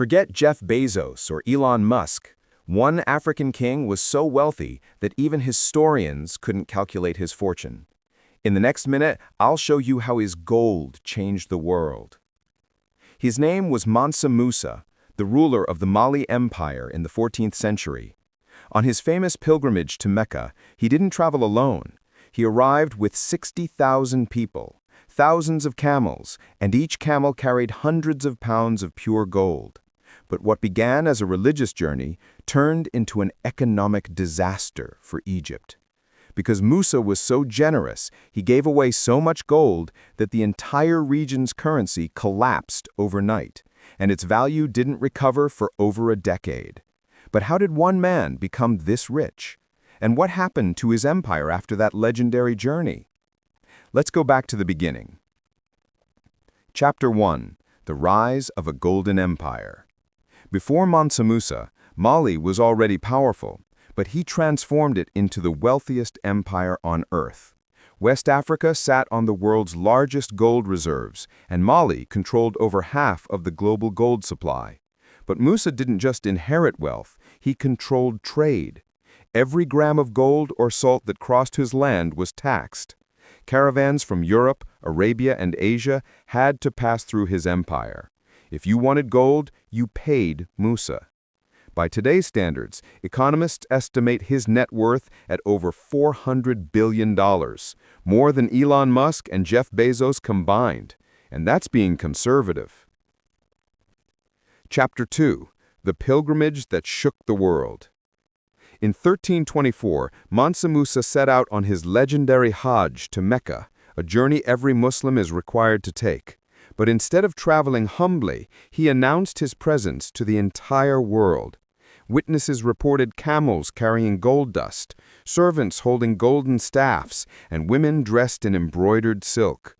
Forget Jeff Bezos or Elon Musk. One African king was so wealthy that even historians couldn't calculate his fortune. In the next minute, I'll show you how his gold changed the world. His name was Mansa Musa, the ruler of the Mali Empire in the 14th century. On his famous pilgrimage to Mecca, he didn't travel alone. He arrived with 60,000 people, thousands of camels, and each camel carried hundreds of pounds of pure gold. But what began as a religious journey turned into an economic disaster for Egypt. Because Musa was so generous, he gave away so much gold that the entire region's currency collapsed overnight, and its value didn't recover for over a decade. But how did one man become this rich? And what happened to his empire after that legendary journey? Let's go back to the beginning. Chapter 1. The Rise of a Golden Empire. Before Mansa Musa, Mali was already powerful, but he transformed it into the wealthiest empire on earth. West Africa sat on the world's largest gold reserves, and Mali controlled over half of the global gold supply. But Musa didn't just inherit wealth, he controlled trade. Every gram of gold or salt that crossed his land was taxed. Caravans from Europe, Arabia, and Asia had to pass through his empire. If you wanted gold, you paid Musa. By today's standards, economists estimate his net worth at over $400 billion, more than Elon Musk and Jeff Bezos combined, and that's being conservative. Chapter 2. The Pilgrimage That Shook the World. In 1324, Mansa Musa set out on his legendary Hajj to Mecca, a journey every Muslim is required to take. But instead of traveling humbly, he announced his presence to the entire world. Witnesses reported camels carrying gold dust, servants holding golden staffs, and women dressed in embroidered silk.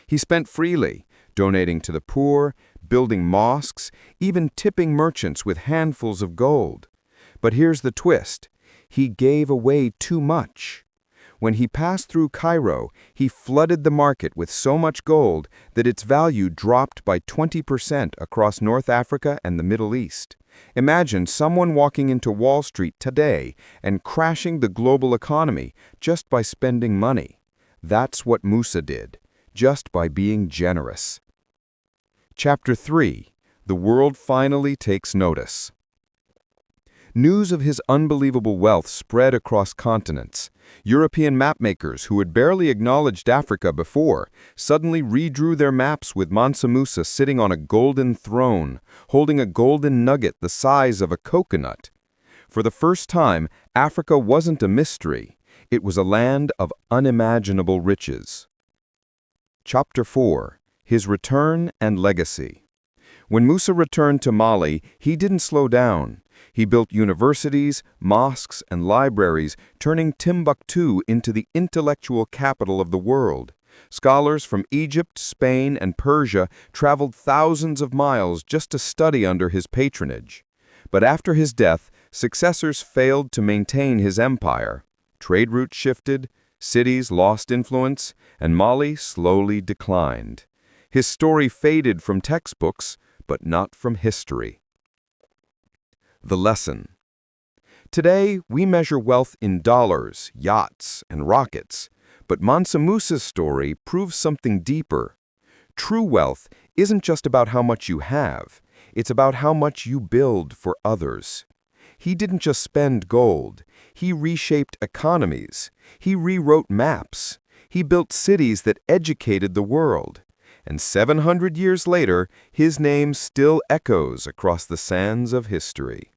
He spent freely, donating to the poor, building mosques, even tipping merchants with handfuls of gold. But here's the twist. He gave away too much. When he passed through Cairo, he flooded the market with so much gold that its value dropped by 20% across North Africa and the Middle East. Imagine someone walking into Wall Street today and crashing the global economy just by spending money. That's what Musa did, just by being generous. Chapter 3. The world finally takes notice. News of his unbelievable wealth spread across continents. European mapmakers who had barely acknowledged Africa before suddenly redrew their maps with Mansa Musa sitting on a golden throne, holding a golden nugget the size of a coconut. For the first time, Africa wasn't a mystery. It was a land of unimaginable riches. Chapter 4. His Return and Legacy. When Musa returned to Mali, he didn't slow down. He built universities, mosques, and libraries, turning Timbuktu into the intellectual capital of the world. Scholars from Egypt, Spain, and Persia traveled thousands of miles just to study under his patronage. But after his death, successors failed to maintain his empire. Trade routes shifted, cities lost influence, and Mali slowly declined. His story faded from textbooks, but not from history. The lesson. Today, we measure wealth in dollars, yachts, and rockets, but Mansa Musa's story proves something deeper. True wealth isn't just about how much you have, it's about how much you build for others. He didn't just spend gold, he reshaped economies, he rewrote maps, he built cities that educated the world. And 700 years later, his name still echoes across the sands of history.